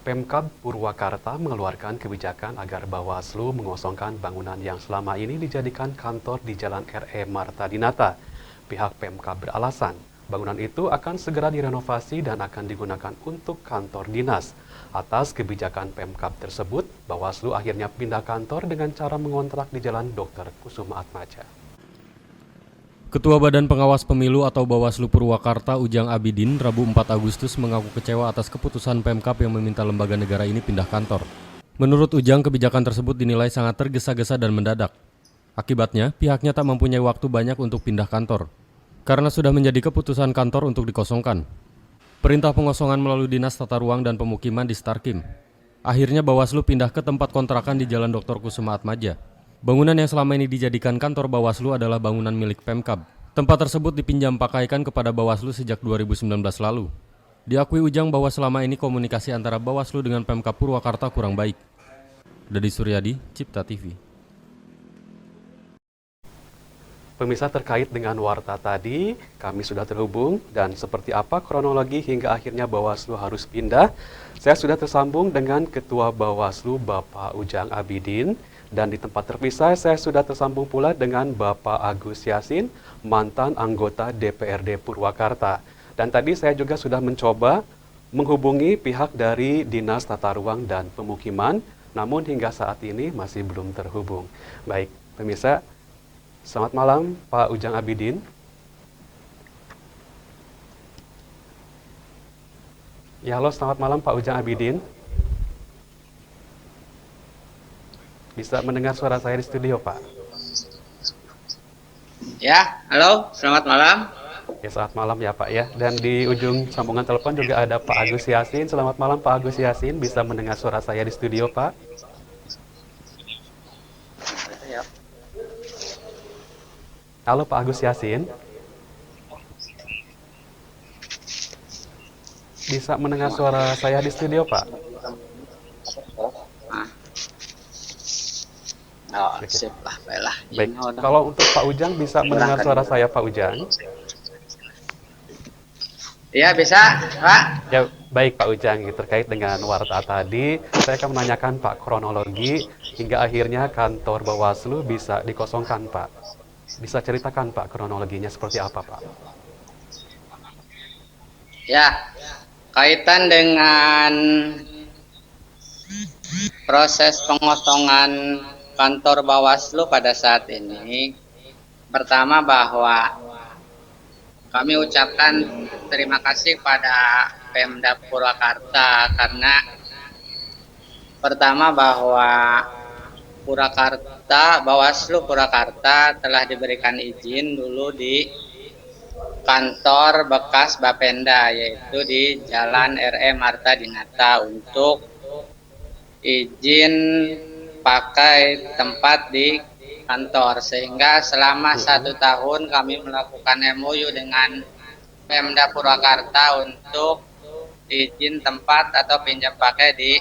Pemkab Purwakarta mengeluarkan kebijakan agar Bawaslu mengosongkan bangunan yang selama ini dijadikan kantor di Jalan R.E. Marta Dinata. Pihak Pemkab beralasan, bangunan itu akan segera direnovasi dan akan digunakan untuk kantor dinas. Atas kebijakan Pemkab tersebut, Bawaslu akhirnya pindah kantor dengan cara mengontrak di Jalan Dr. Kusuma Atmaja. Ketua Badan Pengawas Pemilu atau Bawaslu Purwakarta Ujang Abidin Rabu 4 Agustus mengaku kecewa atas keputusan Pemkab yang meminta lembaga negara ini pindah kantor. Menurut Ujang, kebijakan tersebut dinilai sangat tergesa-gesa dan mendadak. Akibatnya, pihaknya tak mempunyai waktu banyak untuk pindah kantor, karena sudah menjadi keputusan kantor untuk dikosongkan. Perintah pengosongan melalui Dinas Tata Ruang dan Pemukiman di Starkim. Akhirnya Bawaslu pindah ke tempat kontrakan di Jalan Dr. Kusuma Atmaja. Bangunan yang selama ini dijadikan kantor Bawaslu adalah bangunan milik Pemkab. Tempat tersebut dipinjam pakaikan kepada Bawaslu sejak 2019 lalu. Diakui Ujang bahwa selama ini komunikasi antara Bawaslu dengan Pemkab Purwakarta kurang baik. Dedi Suryadi, Cipta TV. Pemirsa, terkait dengan warta tadi, kami sudah terhubung dan seperti apa kronologi hingga akhirnya Bawaslu harus pindah. Saya sudah tersambung dengan Ketua Bawaslu Bapak Ujang Abidin dan di tempat terpisah saya sudah tersambung pula dengan Bapak Agus Yasin, mantan anggota DPRD Purwakarta. Dan tadi saya juga sudah mencoba menghubungi pihak dari Dinas Tata Ruang dan Pemukiman, namun hingga saat ini masih belum terhubung. Baik, pemirsa, selamat malam Pak Ujang Abidin. Ya, halo, selamat malam Pak Ujang Abidin. Bisa mendengar suara saya di studio, Pak? Ya, halo, selamat malam. Ya, selamat malam ya Pak ya. Dan di ujung sambungan telepon juga ada Pak Agus Yasin. Selamat malam Pak Agus Yasin. Bisa mendengar suara saya di studio, Pak? Halo Pak Agus Yasin. Bisa mendengar suara saya di studio, Pak? Oh, sip lah, baiklah. Baik, kalau untuk Pak Ujang bisa mendengar suara saya, Pak Ujang? Iya, bisa, Pak. Ya, baik Pak Ujang, terkait dengan warta tadi, saya akan menanyakan Pak kronologi hingga akhirnya kantor Bawaslu bisa dikosongkan, Pak. Bisa ceritakan Pak kronologinya seperti apa, Pak? Ya, kaitan dengan proses pengosongan kantor Bawaslu pada saat ini, pertama bahwa kami ucapkan terima kasih pada Pemda Purwakarta karena pertama bahwa Bawaslu Purwakarta telah diberikan izin dulu di kantor bekas Bapenda, yaitu di Jalan R.E. Marta Dinata untuk izin pakai tempat di kantor, sehingga selama 1 tahun kami melakukan MOU dengan Pemda Purwakarta untuk izin tempat atau pinjam pakai di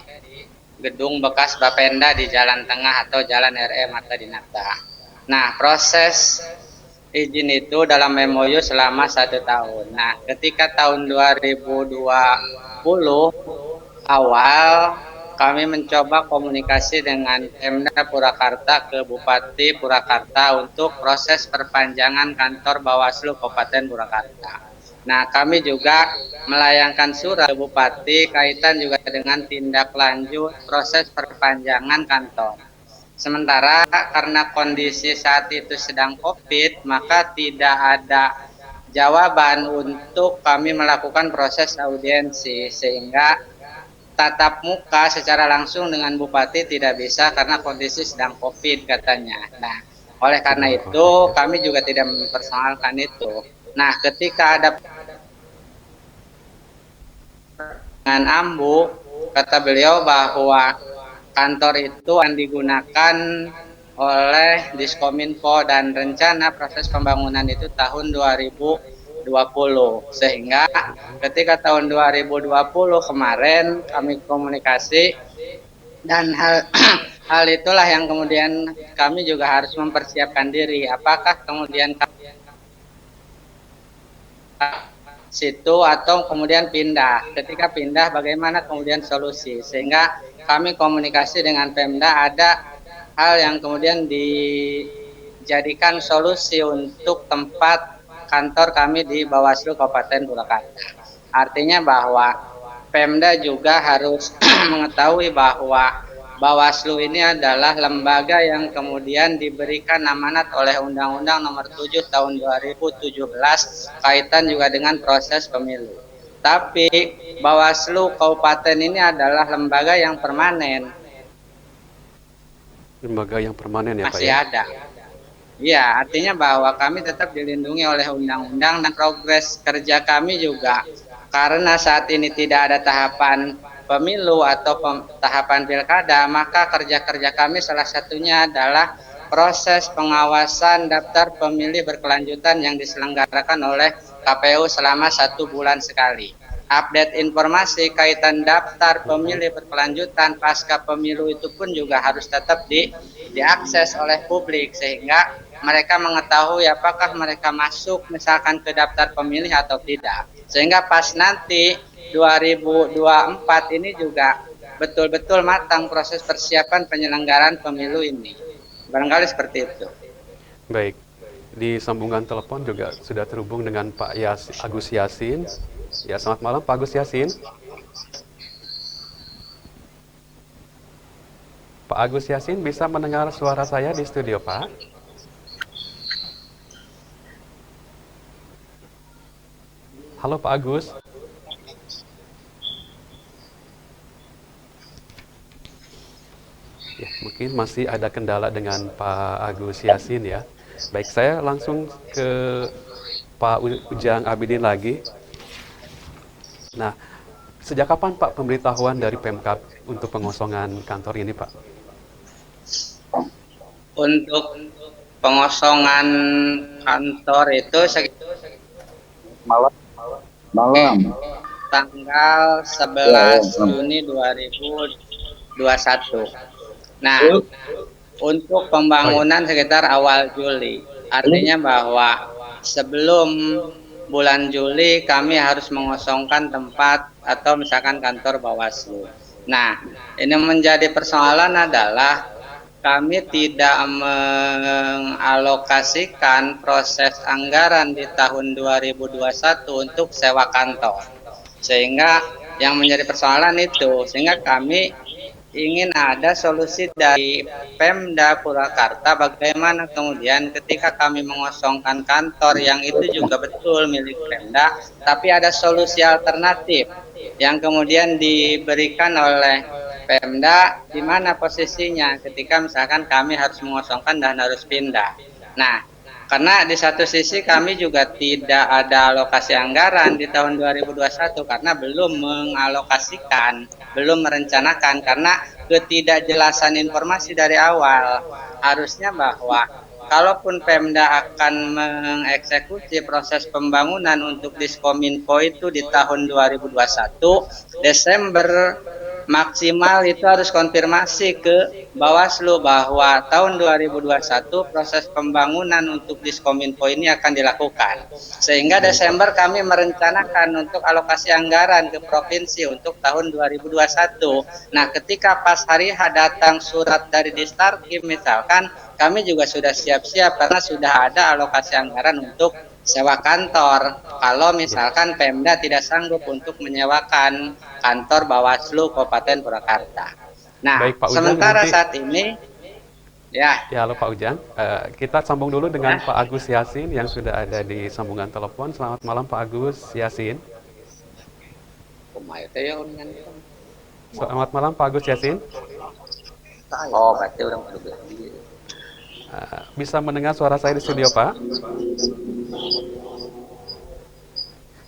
gedung bekas Bapenda di Jalan Tengah atau Jalan R.E. Marta Dinata. Nah, proses izin itu dalam MOU selama 1 tahun. Nah, ketika tahun 2020 awal kami mencoba komunikasi dengan Pemda Purwakarta ke Bupati Purwakarta untuk proses perpanjangan kantor Bawaslu Kabupaten Purwakarta. Nah, kami juga melayangkan surat ke Bupati kaitan juga dengan tindak lanjut proses perpanjangan kantor. Sementara karena kondisi saat itu sedang COVID, maka tidak ada jawaban untuk kami melakukan proses audiensi, sehingga tatap muka secara langsung dengan Bupati tidak bisa karena kondisi sedang COVID katanya. Nah, oleh karena itu kami juga tidak mempersoalkan itu. Nah, ketika ada dengan Ambu, kata beliau bahwa kantor itu akan digunakan oleh Diskominfo dan rencana proses pembangunan itu tahun 2020, sehingga ketika tahun 2020 kemarin kami komunikasi dan hal itulah yang kemudian kami juga harus mempersiapkan diri. Apakah kemudian situ atau kemudian pindah. Ketika pindah bagaimana kemudian solusi, sehingga kami komunikasi dengan Pemda, ada hal yang kemudian dijadikan solusi untuk tempat kantor kami di Bawaslu Kabupaten Purwakarta. Artinya bahwa Pemda juga harus mengetahui bahwa Bawaslu ini adalah lembaga yang kemudian diberikan amanat oleh Undang-Undang Nomor 7 Tahun 2017 kaitan juga dengan proses pemilu. Tapi Bawaslu Kabupaten ini adalah lembaga yang permanen. Lembaga yang permanen ya Pak Masih ya? ada. Iya, artinya bahwa kami tetap dilindungi oleh undang-undang dan progres kerja kami juga. Karena saat ini tidak ada tahapan pemilu atau tahapan pilkada, maka kerja-kerja kami salah satunya adalah proses pengawasan daftar pemilih berkelanjutan yang diselenggarakan oleh KPU selama 1 bulan sekali. Update informasi kaitan daftar pemilih berkelanjutan pasca pemilu itu pun juga harus tetap diakses oleh publik, sehingga mereka mengetahui apakah mereka masuk misalkan ke daftar pemilih atau tidak. Sehingga pas nanti 2024 ini juga betul-betul matang proses persiapan penyelenggaraan pemilu ini. Barangkali seperti itu. Baik, di sambungan telepon juga sudah terhubung dengan Pak Agus Yasin. Ya, selamat malam Pak Agus Yasin. Pak Agus Yasin bisa mendengar suara saya di studio, Pak? Halo Pak Agus. Ya, mungkin masih ada kendala dengan Pak Agus Yasin ya. Baik, saya langsung ke Pak Ujang Abidin lagi. Nah, sejak kapan Pak pemberitahuan dari Pemkab untuk pengosongan kantor ini, Pak? Untuk pengosongan kantor itu malam tanggal 11 Juni 2021. Nah, untuk pembangunan sekitar awal Juli. Artinya bahwa sebelum bulan Juli kami harus mengosongkan tempat atau misalkan kantor Bawaslu. Nah, ini menjadi persoalan adalah kami tidak mengalokasikan proses anggaran di tahun 2021 untuk sewa kantor. Sehingga yang menjadi persoalan itu, sehingga kami ingin ada solusi dari Pemda Purwakarta bagaimana kemudian ketika kami mengosongkan kantor yang itu juga betul milik Pemda, tapi ada solusi alternatif yang kemudian diberikan oleh Pemda di mana posisinya ketika misalkan kami harus mengosongkan dan harus pindah. Nah, karena di satu sisi kami juga tidak ada alokasi anggaran di tahun 2021 karena belum mengalokasikan, belum merencanakan karena ketidakjelasan informasi dari awal. Harusnya bahwa kalaupun Pemda akan mengeksekusi proses pembangunan untuk Diskominfo itu di tahun 2021 Desember maksimal itu harus konfirmasi ke Bawaslu bahwa tahun 2021 proses pembangunan untuk Diskominfo ini akan dilakukan. Sehingga Desember kami merencanakan untuk alokasi anggaran ke provinsi untuk tahun 2021. Nah, ketika pas hari H datang surat dari Distarkim misalkan, kami juga sudah siap-siap karena sudah ada alokasi anggaran untuk sewa kantor kalau misalkan Pemda tidak sanggup untuk menyewakan kantor Bawaslu Kabupaten Purwakarta. Nah, Baik, Pak Ujang, sementara nanti... saat ini ya. Ya, halo Pak Ujang. Kita sambung dulu dengan Pak Agus Yasin yang sudah ada di sambungan telepon. Selamat malam Pak Agus Yasin. Selamat malam Pak Agus Yasin. Oh, berarti udah Bisa mendengar suara saya di studio, Pak?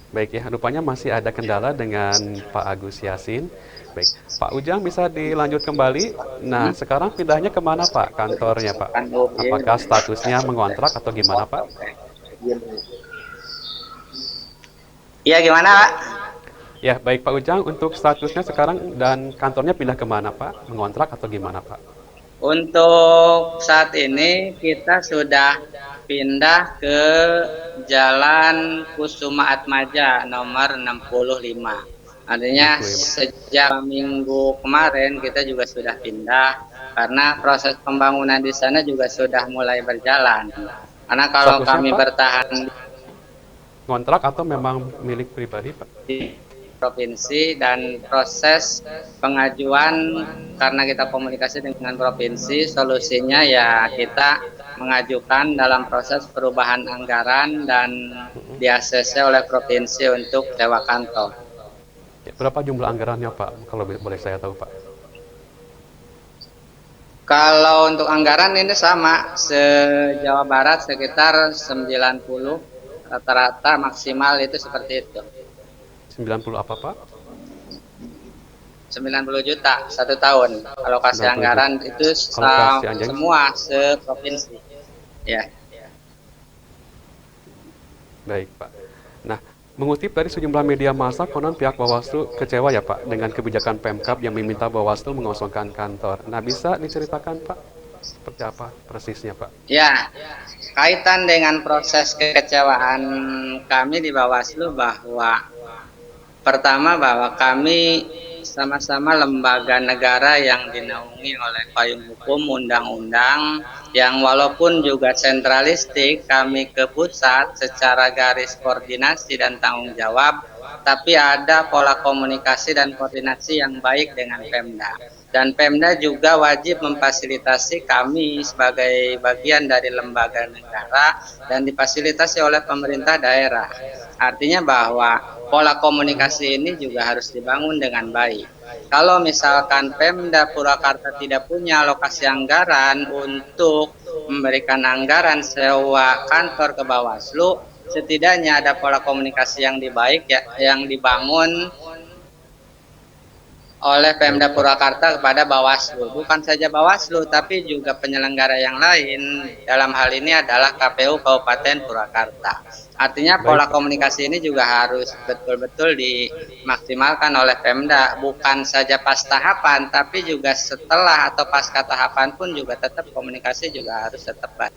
Baik ya, rupanya masih ada kendala dengan Pak Agus Yasin. Baik, Pak Ujang bisa dilanjut kembali. Nah, sekarang pindahnya kemana Pak kantornya Pak? Apakah statusnya mengontrak atau gimana Pak? Iya, gimana Pak? Ya, baik Pak Ujang, untuk statusnya sekarang dan kantornya pindah kemana Pak? Mengontrak atau gimana Pak? Untuk saat ini kita sudah pindah ke Jalan Kusuma Atmaja nomor 65. Artinya 65. sejak minggu kemarin kita juga sudah pindah karena proses pembangunan di sana juga sudah mulai berjalan. Karena kalau Statusnya, kami Pak, bertahan kontrak atau memang milik pribadi, Pak? di provinsi dan proses pengajuan karena kita komunikasi dengan provinsi, solusinya ya kita mengajukan dalam proses perubahan anggaran dan di-ACC oleh provinsi untuk sewa kantor. Ya, berapa jumlah anggarannya, Pak? Kalau boleh saya tahu, Pak. Kalau untuk anggaran ini sama, se-Jawa Barat sekitar 90, rata-rata maksimal itu seperti itu. 90 apa, Pak? 90 juta 1 tahun. Alokasi 90 anggaran juta. itu Alokasi anggaran. semua se-provinsi. Ya. Baik, Pak. Nah, mengutip dari sejumlah media massa, konon pihak Bawaslu kecewa ya, Pak, dengan kebijakan Pemkab yang meminta Bawaslu mengosongkan kantor. Nah, bisa diceritakan, Pak, seperti apa persisnya, Pak? Ya, kaitan dengan proses kekecewaan kami di Bawaslu bahwa pertama bahwa kami sama-sama lembaga negara yang dinaungi oleh payung hukum undang-undang yang walaupun juga sentralistik, kami ke pusat secara garis koordinasi dan tanggung jawab, tapi ada pola komunikasi dan koordinasi yang baik dengan Pemda. Dan Pemda juga wajib memfasilitasi kami sebagai bagian dari lembaga negara dan difasilitasi oleh pemerintah daerah. Artinya bahwa pola komunikasi ini juga harus dibangun dengan baik. Kalau misalkan Pemda Purwakarta tidak punya alokasi anggaran untuk memberikan anggaran sewa kantor ke Bawaslu, setidaknya ada pola komunikasi yang baik ya, yang dibangun oleh Pemda Purwakarta kepada Bawaslu. Bukan saja Bawaslu, tapi juga penyelenggara yang lain. Dalam hal ini adalah KPU Kabupaten Purwakarta. Artinya pola komunikasi ini juga harus betul-betul dimaksimalkan oleh Pemda. Bukan saja pas tahapan, tapi juga setelah atau pasca tahapan pun juga tetap komunikasi juga harus tetap baik.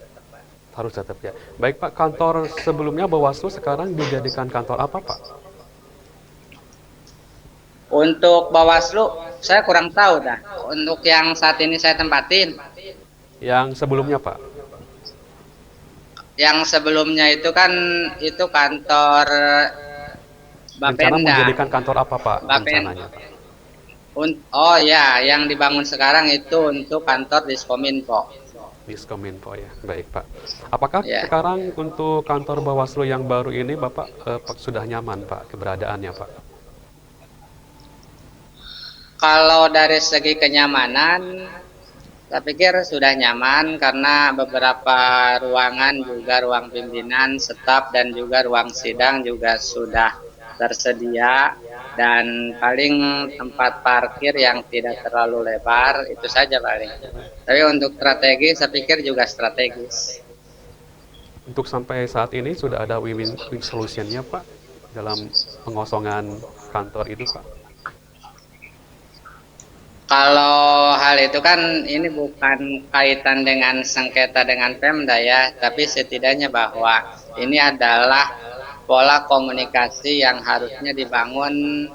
Harus tetap ya. Baik, Pak, kantor sebelumnya Bawaslu sekarang dijadikan kantor apa, Pak? Untuk Bawaslu, saya kurang tahu dah. Untuk yang saat ini saya tempatin. Yang sebelumnya, Pak? Yang sebelumnya itu kan itu kantor Rencana Bapenda. menjadikan kantor apa, Pak? Bapenda. Rencananya, Pak? Oh ya, yang dibangun sekarang itu untuk kantor Diskominfo. Diskominfo ya. Baik, Pak. Apakah Ya. sekarang untuk kantor Bawaslu yang baru ini Bapak sudah nyaman, Pak, keberadaannya, Pak? Kalau dari segi kenyamanan, saya pikir sudah nyaman karena beberapa ruangan juga ruang pimpinan, staf dan juga ruang sidang juga sudah tersedia dan paling tempat parkir yang tidak terlalu lebar itu saja paling. Tapi untuk strategi saya pikir juga strategis. Untuk sampai saat ini sudah ada win-win solution-nya, Pak, dalam pengosongan kantor itu, Pak? Kalau hal itu kan ini bukan kaitan dengan sengketa dengan Pemda ya, tapi setidaknya bahwa ini adalah pola komunikasi yang harusnya dibangun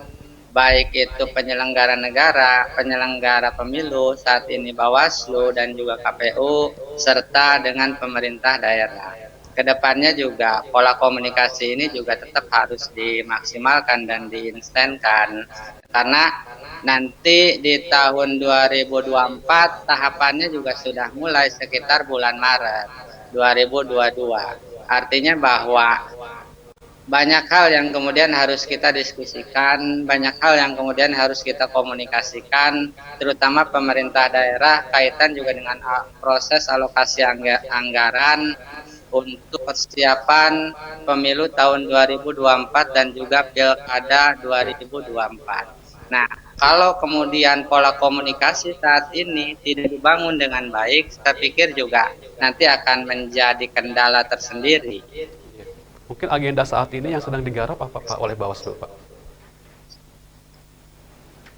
baik itu penyelenggara negara, penyelenggara pemilu, saat ini Bawaslu dan juga KPU, serta dengan pemerintah daerah. Kedepannya juga pola komunikasi ini juga tetap harus dimaksimalkan dan diinstankan karena nanti di tahun 2024 tahapannya juga sudah mulai sekitar bulan Maret 2022. Artinya bahwa banyak hal yang kemudian harus kita diskusikan, banyak hal yang kemudian harus kita komunikasikan, terutama pemerintah daerah kaitan juga dengan proses alokasi anggaran untuk persiapan pemilu tahun 2024 dan juga pilkada 2024. Nah, kalau kemudian pola komunikasi saat ini tidak dibangun dengan baik, saya pikir juga nanti akan menjadi kendala tersendiri. Mungkin agenda saat ini yang sedang digarap apa, Pak, oleh Bawaslu, Pak?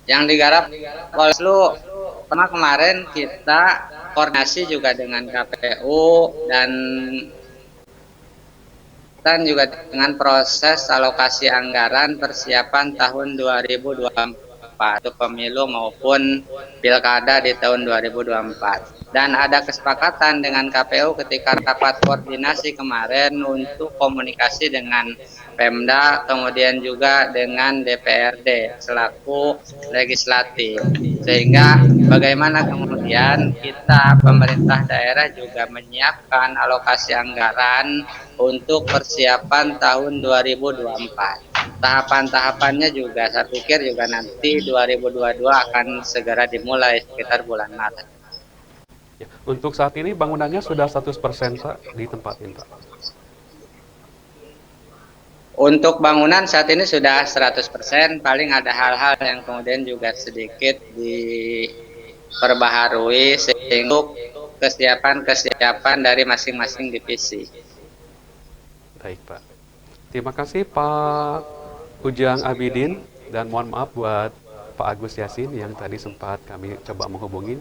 Yang digarap Bawaslu Karena kemarin kita koordinasi juga dengan KPU dan juga dengan proses alokasi anggaran persiapan tahun 2024 untuk pemilu maupun pilkada di tahun 2024. Dan ada kesepakatan dengan KPU ketika rapat koordinasi kemarin untuk komunikasi dengan Pemda, kemudian juga dengan DPRD selaku legislatif. Sehingga bagaimana kemudian kita pemerintah daerah juga menyiapkan alokasi anggaran untuk persiapan tahun 2024. Tahapan-tahapannya juga saya pikir juga nanti 2022 akan segera dimulai sekitar bulan Maret. Ya, untuk saat ini bangunannya sudah 100% Pak di tempat ini Pak. Untuk bangunan saat ini sudah 100%, paling ada hal-hal yang kemudian juga sedikit diperbaharui sehingga kesiapan dari masing-masing divisi. Baik Pak. Terima kasih Pak Ujang Abidin dan mohon maaf buat Pak Agus Yasin yang tadi sempat kami coba menghubungi.